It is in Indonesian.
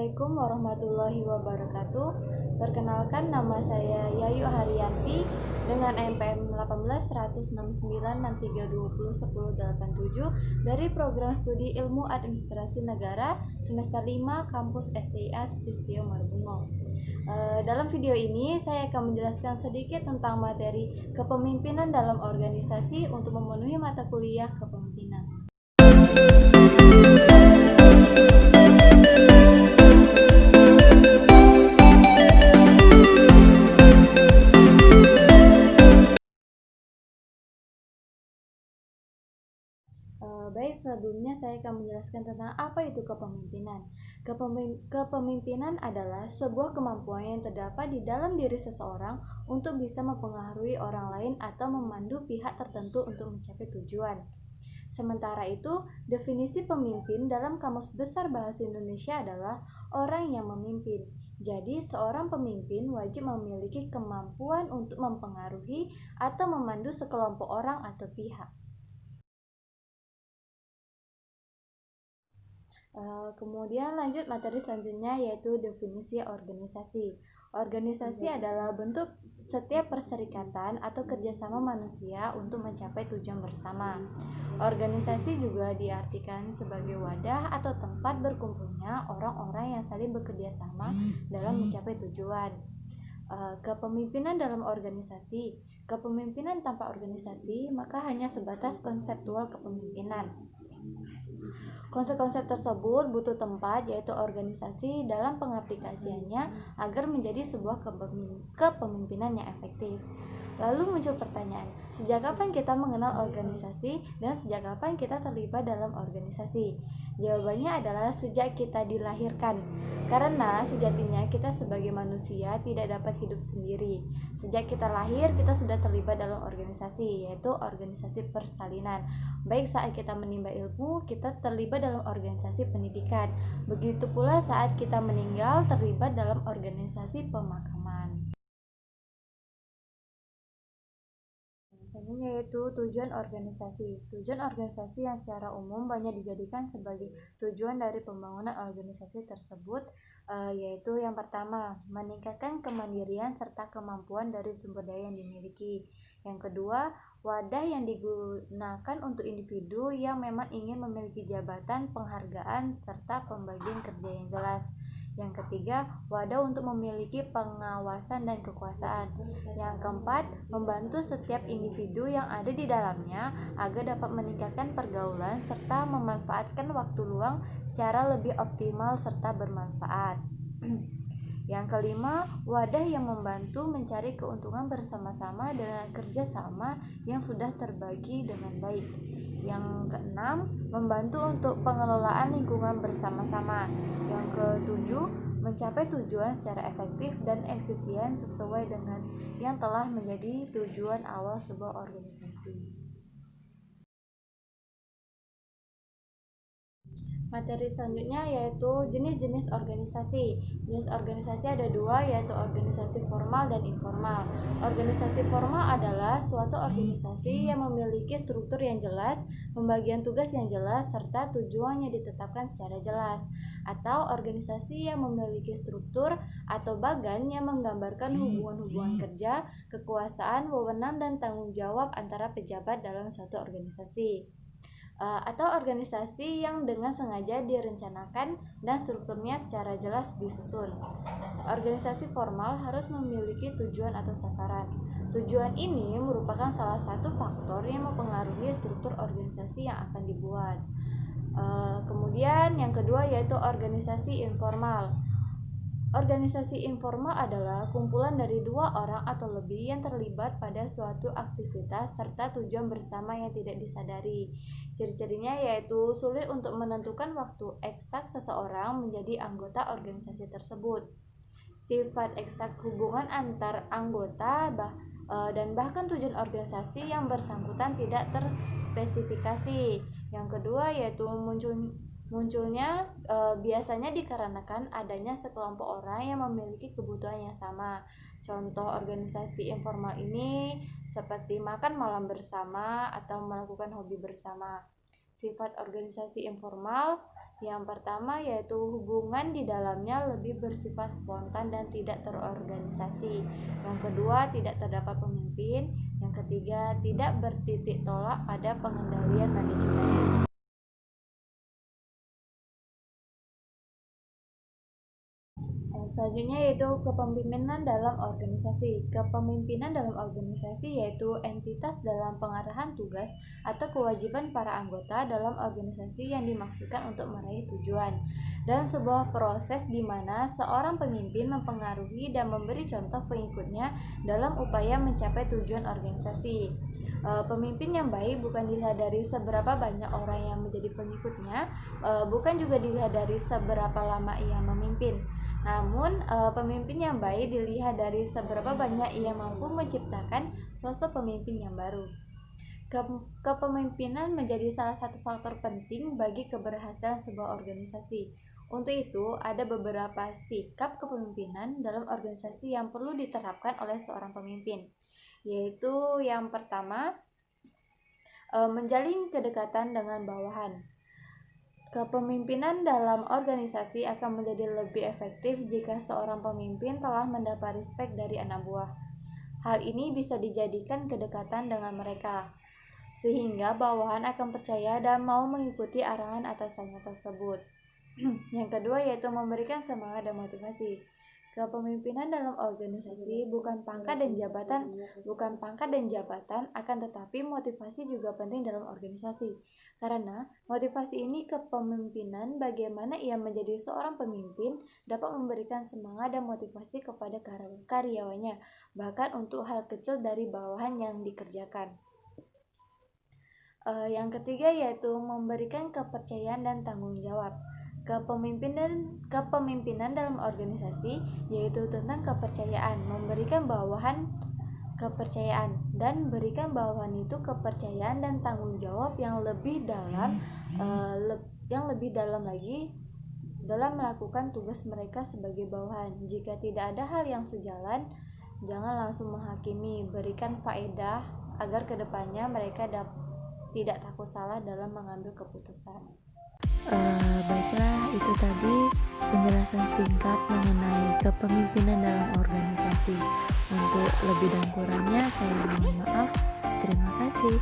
Assalamualaikum warahmatullahi wabarakatuh. Perkenalkan, nama saya Yayu Haryanti dengan NPM 18 16963201087 dari Program Studi Ilmu Administrasi Negara semester 5 Kampus STIA Setistio Marbungo. Dalam video ini saya akan menjelaskan sedikit tentang materi kepemimpinan dalam organisasi untuk memenuhi mata kuliah kepemimpinan. Baik, sebelumnya saya akan menjelaskan tentang apa itu kepemimpinan. Kepemimpinan adalah sebuah kemampuan yang terdapat di dalam diri seseorang untuk bisa mempengaruhi orang lain atau memandu pihak tertentu untuk mencapai tujuan. Sementara itu, definisi pemimpin dalam Kamus Besar Bahasa Indonesia adalah orang yang memimpin. Jadi, seorang pemimpin wajib memiliki kemampuan untuk mempengaruhi atau memandu sekelompok orang atau pihak. Kemudian lanjut materi selanjutnya, yaitu definisi organisasi. Organisasi adalah bentuk setiap perserikatan atau kerjasama manusia untuk mencapai tujuan bersama. Organisasi juga diartikan sebagai wadah atau tempat berkumpulnya orang-orang yang saling bekerja sama dalam mencapai tujuan. Kepemimpinan dalam organisasi. Kepemimpinan tanpa organisasi maka hanya sebatas konseptual kepemimpinan. Konsep-konsep tersebut butuh tempat, yaitu organisasi, dalam pengaplikasiannya agar menjadi sebuah kepemimpinan yang efektif. Lalu muncul pertanyaan, sejak kapan kita mengenal organisasi dan sejak kapan kita terlibat dalam organisasi? Jawabannya adalah sejak kita dilahirkan. Karena sejatinya kita sebagai manusia tidak dapat hidup sendiri. Sejak kita lahir, kita sudah terlibat dalam organisasi, yaitu organisasi persalinan. Baik saat kita menimba ilmu, kita terlibat dalam organisasi pendidikan. Begitu pula saat kita meninggal, terlibat dalam organisasi pemakaman. Selanjutnya yaitu tujuan organisasi. Tujuan organisasi yang secara umum banyak dijadikan sebagai tujuan dari pembangunan organisasi tersebut, yaitu yang pertama, meningkatkan kemandirian serta kemampuan dari sumber daya yang dimiliki. Yang kedua, wadah yang digunakan untuk individu yang memang ingin memiliki jabatan, penghargaan, serta pembagian kerja yang jelas. Yang ketiga, wadah untuk memiliki pengawasan dan kekuasaan. Yang keempat, membantu setiap individu yang ada di dalamnya agar dapat meningkatkan pergaulan serta memanfaatkan waktu luang secara lebih optimal serta bermanfaat. Yang kelima, wadah yang membantu mencari keuntungan bersama-sama dengan kerjasama yang sudah terbagi dengan baik. Yang keenam, membantu untuk pengelolaan lingkungan bersama-sama. Yang ketujuh, mencapai tujuan secara efektif dan efisien sesuai dengan yang telah menjadi tujuan awal sebuah organisasi. Materi selanjutnya yaitu jenis-jenis organisasi. Jenis organisasi ada dua, yaitu organisasi formal dan informal. Organisasi formal adalah suatu organisasi yang memiliki struktur yang jelas, pembagian tugas yang jelas, serta tujuannya ditetapkan secara jelas. Atau organisasi yang memiliki struktur atau bagan yang menggambarkan hubungan-hubungan kerja, kekuasaan, wewenang, dan tanggung jawab antara pejabat dalam suatu organisasi. Atau organisasi yang dengan sengaja direncanakan dan strukturnya secara jelas disusun. Organisasi formal harus memiliki tujuan atau sasaran. Tujuan ini merupakan salah satu faktor yang mempengaruhi struktur organisasi yang akan dibuat. Kemudian yang kedua yaitu organisasi informal. Organisasi informal adalah kumpulan dari dua orang atau lebih yang terlibat pada suatu aktivitas serta tujuan bersama yang tidak disadari. Ciri-cirinya yaitu sulit untuk menentukan waktu eksak seseorang menjadi anggota organisasi tersebut. Sifat eksak hubungan antar anggota dan bahkan tujuan organisasi yang bersangkutan tidak terspesifikasi. Yang kedua yaitu munculnya biasanya dikarenakan adanya sekelompok orang yang memiliki kebutuhan yang sama. Contoh organisasi informal ini seperti makan malam bersama atau melakukan hobi bersama. Sifat organisasi informal yang pertama yaitu hubungan di dalamnya lebih bersifat spontan dan tidak terorganisasi. Yang kedua, tidak terdapat pemimpin. Yang ketiga, tidak bertitik tolak pada pengendalian manajemen. Selanjutnya yaitu kepemimpinan dalam organisasi. Kepemimpinan dalam organisasi yaitu entitas dalam pengarahan tugas atau kewajiban para anggota dalam organisasi yang dimaksudkan untuk meraih tujuan, dan sebuah proses di mana seorang pemimpin mempengaruhi dan memberi contoh pengikutnya dalam upaya mencapai tujuan organisasi. Pemimpin yang baik bukan dilihat dari seberapa banyak orang yang menjadi pengikutnya, bukan juga dilihat dari seberapa lama ia memimpin. Namun, pemimpin yang baik dilihat dari seberapa banyak ia mampu menciptakan sosok pemimpin yang baru. Kepemimpinan menjadi salah satu faktor penting bagi keberhasilan sebuah organisasi. Untuk itu, ada beberapa sikap kepemimpinan dalam organisasi yang perlu diterapkan oleh seorang pemimpin, yaitu yang pertama, menjalin kedekatan dengan bawahan. Kepemimpinan dalam organisasi akan menjadi lebih efektif jika seorang pemimpin telah mendapat respek dari anak buah. Hal ini bisa dijadikan kedekatan dengan mereka, sehingga bawahan akan percaya dan mau mengikuti arahan atasannya tersebut. Yang kedua yaitu memberikan semangat dan motivasi. Kepemimpinan dalam organisasi bukan pangkat dan jabatan, akan tetapi motivasi juga penting dalam organisasi. Karena motivasi ini kepemimpinan, bagaimana ia menjadi seorang pemimpin dapat memberikan semangat dan motivasi kepada karyawannya, bahkan untuk hal kecil dari bawahan yang dikerjakan. Yang ketiga yaitu memberikan kepercayaan dan tanggung jawab. Kepemimpinan dalam organisasi yaitu tentang kepercayaan, memberikan bawahan kepercayaan dan berikan bawahan itu kepercayaan dan tanggung jawab yang lebih dalam lagi dalam melakukan tugas mereka sebagai bawahan. Jika tidak ada hal yang sejalan, jangan langsung menghakimi, berikan faedah agar kedepannya mereka tidak takut salah dalam mengambil keputusan. Baiklah, itu tadi penjelasan singkat mengenai kepemimpinan dalam organisasi. Untuk lebih dan kurangnya saya mohon maaf. Terima kasih.